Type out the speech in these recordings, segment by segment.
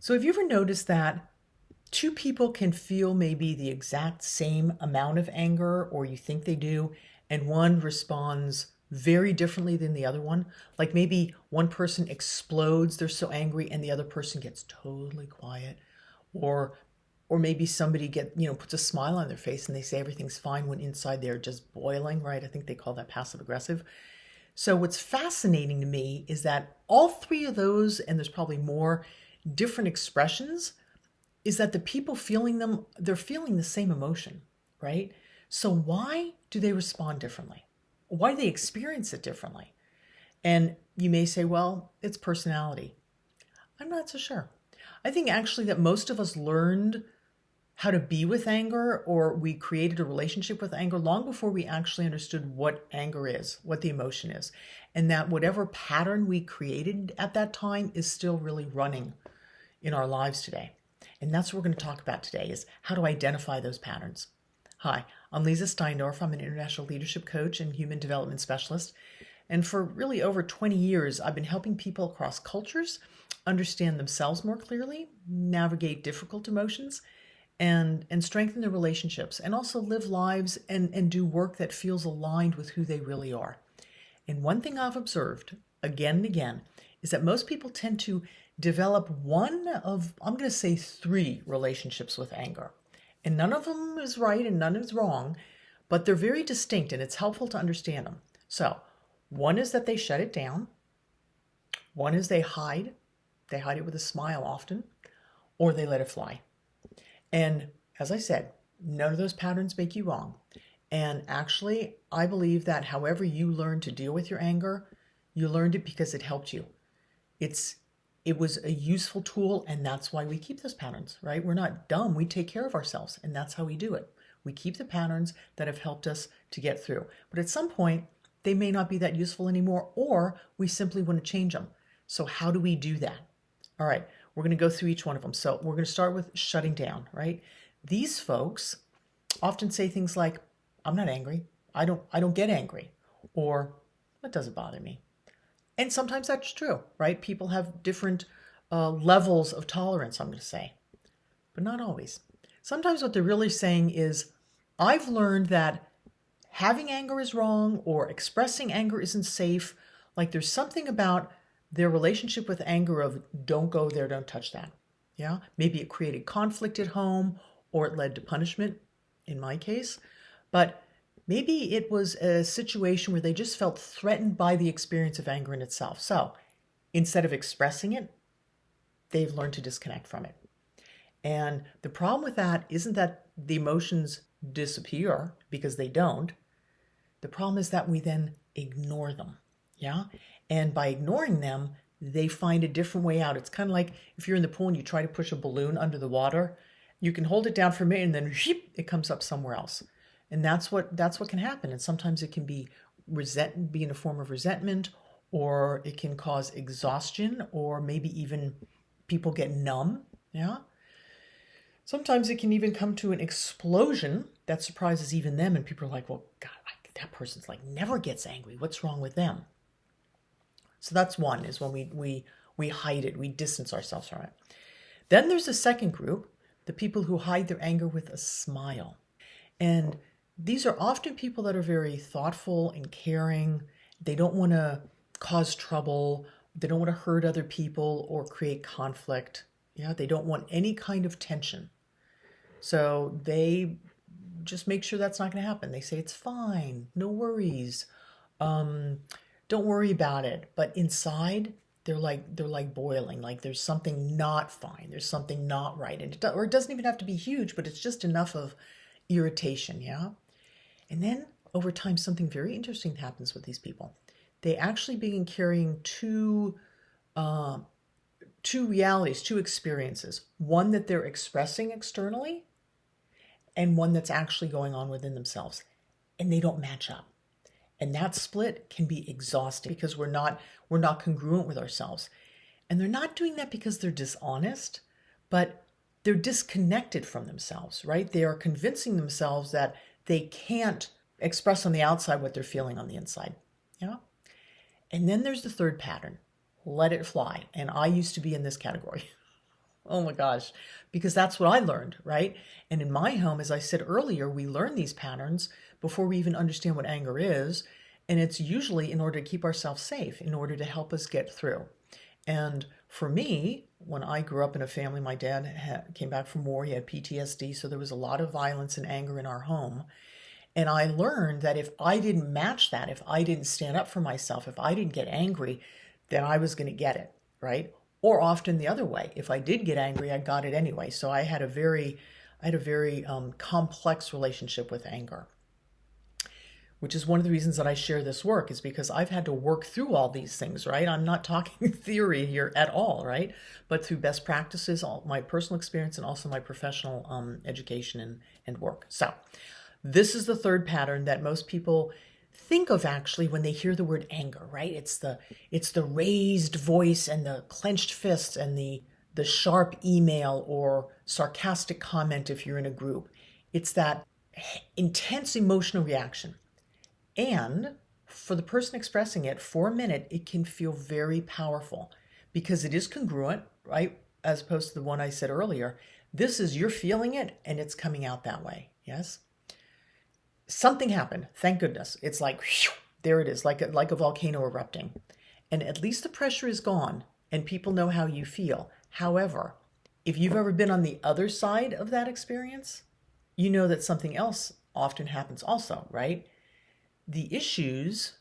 So have you ever noticed that two people can feel maybe the exact same amount of anger, or you think they do, and one responds very differently than the other one? Like maybe one person explodes, they're so angry, and the other person gets totally quiet. Or or maybe somebody puts a smile on their face and they say everything's fine when inside they're just boiling, right? I think they call that passive aggressive. So what's fascinating to me is that all three of those, and there's probably more different expressions, is that the people feeling them, they're feeling the same emotion, right? So why do they respond differently? Why do they experience it differently? And you may say, well, it's personality. I'm not so sure. I think actually that most of us learned how to be with anger, or we created a relationship with anger long before we actually understood what anger is, what the emotion is, and that whatever pattern we created at that time is still really running in our lives today. And that's what we're going to talk about today, is how to identify those patterns. Hi, I'm Leeza Steindorf. I'm an international leadership coach and human development specialist. And for really over 20 years, I've been helping people across cultures understand themselves more clearly, navigate difficult emotions, and strengthen their relationships, and also live lives and do work that feels aligned with who they really are. And one thing I've observed again and again is that most people tend to develop one of, I'm going to say, three relationships with anger. And none of them is right and none is wrong, but they're very distinct, and it's helpful to understand them. So one is that they shut it down. One is they hide. They hide it with a smile often, or they let it fly. And as I said, none of those patterns make you wrong. And actually, I believe that however you learn to deal with your anger, you learned it because it helped you. It was a useful tool, and that's why we keep those patterns, right? We're not dumb. We take care of ourselves, and that's how we do it. We keep the patterns that have helped us to get through. But at some point, they may not be that useful anymore, or we simply want to change them. So how do we do that? All right, we're going to go through each one of them. So we're going to start with shutting down, right? These folks often say things like, I'm not angry. I don't get angry. Or, that doesn't bother me. And sometimes that's true, right? People have different levels of tolerance, I'm going to say, but not always. Sometimes what they're really saying is, I've learned that having anger is wrong, or expressing anger isn't safe. Like there's something about their relationship with anger of, don't go there, don't touch that. Yeah, maybe it created conflict at home, or it led to punishment in my case. But maybe it was a situation where they just felt threatened by the experience of anger in itself. So instead of expressing it, they've learned to disconnect from it. And the problem with that isn't that the emotions disappear, because they don't. The problem is that we then ignore them. Yeah. And by ignoring them, they find a different way out. It's kind of like if you're in the pool and you try to push a balloon under the water, you can hold it down for a minute and then it comes up somewhere else. And that's what can happen. And sometimes it can be in a form of resentment, or it can cause exhaustion, or maybe even people get numb. Yeah. Sometimes it can even come to an explosion that surprises even them. And people are like, well, God, that person's like never gets angry. What's wrong with them? So that's one, is when we hide it, we distance ourselves from it. Then there's a second group, the people who hide their anger with a smile. And these are often people that are very thoughtful and caring. They don't want to cause trouble. They don't want to hurt other people or create conflict. Yeah, they don't want any kind of tension. So they just make sure that's not going to happen. They say, it's fine, no worries. Don't worry about it. But inside, they're like boiling. Like there's something not fine. There's something not right. And it doesn't even have to be huge, but it's just enough of irritation. Yeah. And then over time, something very interesting happens with these people. They actually begin carrying two realities, two experiences. One that they're expressing externally, and one that's actually going on within themselves. And they don't match up. And that split can be exhausting, because we're not congruent with ourselves. And they're not doing that because they're dishonest, but they're disconnected from themselves, right? They are convincing themselves that they can't express on the outside what they're feeling on the inside. Yeah. And then there's the third pattern, let it fly. And I used to be in this category. Oh my gosh, because that's what I learned, right? And in my home, as I said earlier, we learn these patterns before we even understand what anger is. And it's usually in order to keep ourselves safe, in order to help us get through. And for me, when I grew up in a family, my dad came back from war, he had PTSD, so there was a lot of violence and anger in our home. And I learned that if I didn't match that, if I didn't stand up for myself, if I didn't get angry, then I was going to get it, right? Or often the other way. If I did get angry, I got it anyway. So I had a very complex relationship with anger, which is one of the reasons that I share this work, is because I've had to work through all these things, right? I'm not talking theory here at all, right? But through best practices, all my personal experience, and also my professional education and work. So this is the third pattern that most people think of actually when they hear the word anger, right? It's the raised voice and the clenched fists and the sharp email or sarcastic comment if you're in a group. It's that intense emotional reaction. And for the person expressing it, for a minute, it can feel very powerful because it is congruent, right? As opposed to the one I said earlier. This is, you're feeling it and it's coming out that way. Yes? Something happened. Thank goodness. It's like, whew, there it is, like a volcano erupting. And at least the pressure is gone and people know how you feel. However, if you've ever been on the other side of that experience, you know that something else often happens also, right? The issues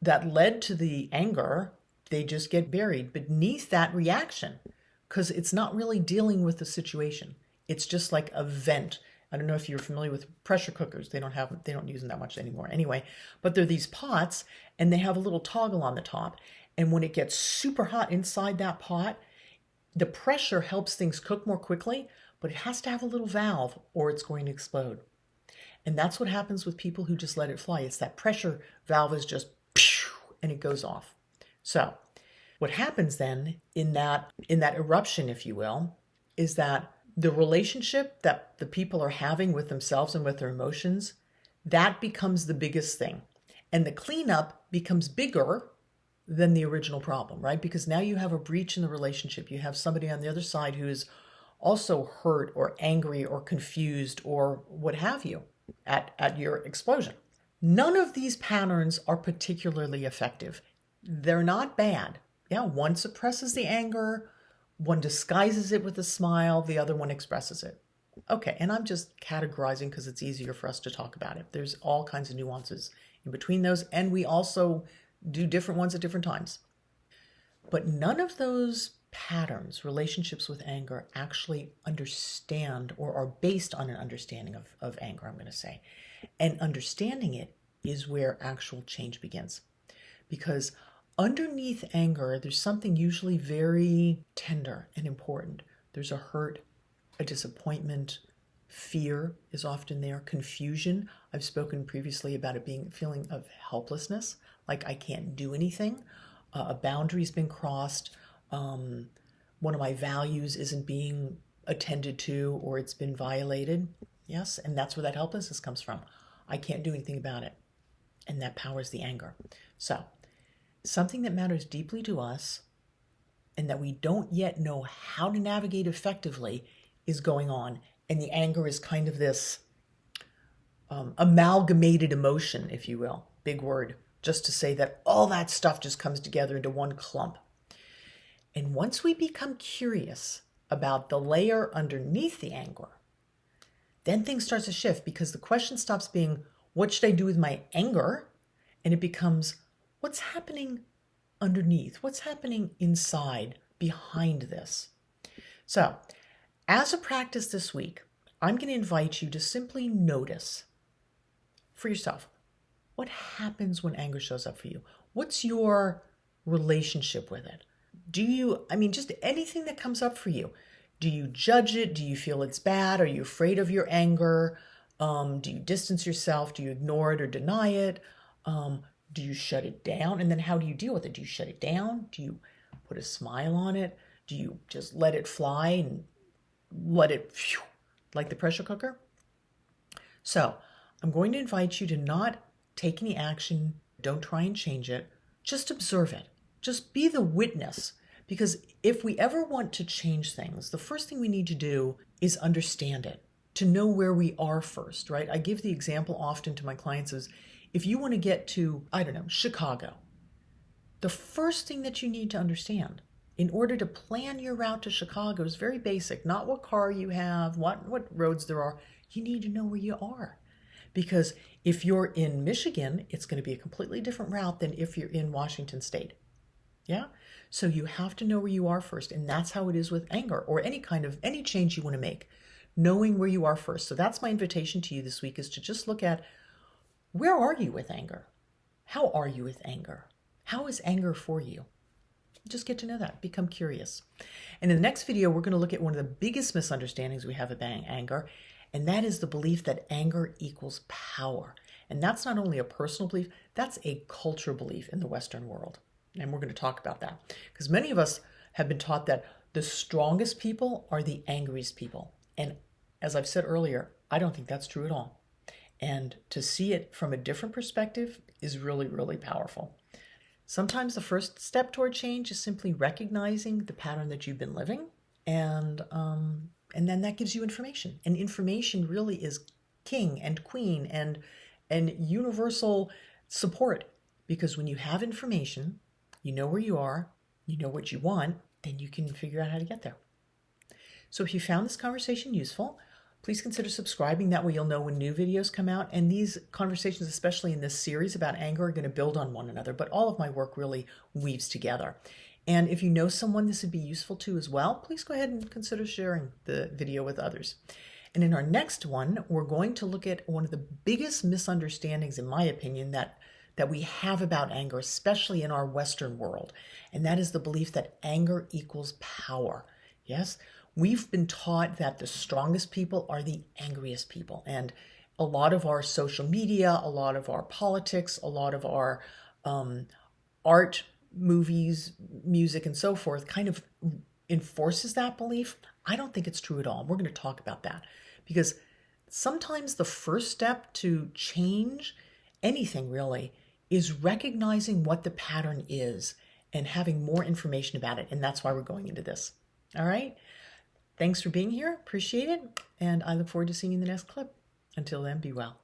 that led to the anger, they just get buried beneath that reaction because it's not really dealing with the situation. It's just like a vent. I don't know if you're familiar with pressure cookers. They don't use them that much anymore anyway, but they're these pots and they have a little toggle on the top. And when it gets super hot inside that pot, the pressure helps things cook more quickly, but it has to have a little valve or it's going to explode. And that's what happens with people who just let it fly. It's that pressure valve is just pew, and it goes off. So what happens then in that eruption, if you will, is that the relationship that the people are having with themselves and with their emotions, that becomes the biggest thing. And the cleanup becomes bigger than the original problem, right? Because now you have a breach in the relationship. You have somebody on the other side who is also hurt or angry or confused or what have you at your explosion. None of these patterns are particularly effective. They're not bad. Yeah, one suppresses the anger, one disguises it with a smile, the other one expresses it. Okay, and I'm just categorizing because it's easier for us to talk about it. There's all kinds of nuances in between those, and we also do different ones at different times. But none of those patterns, relationships with anger, actually understand or are based on an understanding of anger, I'm going to say. And understanding it is where actual change begins. Because underneath anger, there's something usually very tender and important. There's a hurt, a disappointment, fear is often there, confusion. I've spoken previously about it being a feeling of helplessness, like I can't do anything. A boundary's been crossed. One of my values isn't being attended to or it's been violated. Yes, and that's where that helplessness comes from. I can't do anything about it. And that powers the anger. So, something that matters deeply to us and that we don't yet know how to navigate effectively is going on. And the anger is kind of this amalgamated emotion, if you will, big word, just to say that all that stuff just comes together into one clump. And once we become curious about the layer underneath the anger, then things start to shift because the question stops being, what should I do with my anger? And it becomes, what's happening underneath? What's happening inside, behind this? So, as a practice this week, I'm going to invite you to simply notice for yourself, what happens when anger shows up for you? What's your relationship with it? Just anything that comes up for you. Do you judge it? Do you feel it's bad? Are you afraid of your anger? Do you distance yourself? Do you ignore it or deny it? Do you shut it down? And then how do you deal with it? Do you shut it down? Do you put a smile on it? Do you just let it fly and let it, like the pressure cooker? So I'm going to invite you to not take any action. Don't try and change it. Just observe it. Just be the witness. Because if we ever want to change things, the first thing we need to do is understand it, to know where we are first, right? I give the example often to my clients is if you want to get to, I don't know, Chicago, the first thing that you need to understand in order to plan your route to Chicago is very basic, not what car you have, what roads there are. You need to know where you are. Because if you're in Michigan, it's going to be a completely different route than if you're in Washington State. Yeah? So you have to know where you are first. And that's how it is with anger or any change you want to make, knowing where you are first. So that's my invitation to you this week, is to just look at, where are you with anger? How are you with anger? How is anger for you? Just get to know that. Become curious. And in the next video, we're going to look at one of the biggest misunderstandings we have about anger, and that is the belief that anger equals power. And that's not only a personal belief, that's a cultural belief in the Western world. And we're going to talk about that. Because many of us have been taught that the strongest people are the angriest people. And as I've said earlier, I don't think that's true at all. And to see it from a different perspective is really, really powerful. Sometimes the first step toward change is simply recognizing the pattern that you've been living, and then that gives you information. And information really is king and queen and universal support, because when you have information, you know where you are, you know what you want, then you can figure out how to get there. So if you found this conversation useful, please consider subscribing. That way you'll know when new videos come out. And these conversations, especially in this series about anger, are going to build on one another. But all of my work really weaves together. And if you know someone this would be useful to as well, please go ahead and consider sharing the video with others. And in our next one, we're going to look at one of the biggest misunderstandings, in my opinion, that we have about anger, especially in our Western world. And that is the belief that anger equals power. Yes? We've been taught that the strongest people are the angriest people. And a lot of our social media, a lot of our politics, a lot of our art, movies, music, and so forth kind of enforces that belief. I don't think it's true at all. We're going to talk about that, because sometimes the first step to change anything really is recognizing what the pattern is and having more information about it. And that's why we're going into this. All right. Thanks for being here. Appreciate it. And I look forward to seeing you in the next clip. Until then, be well.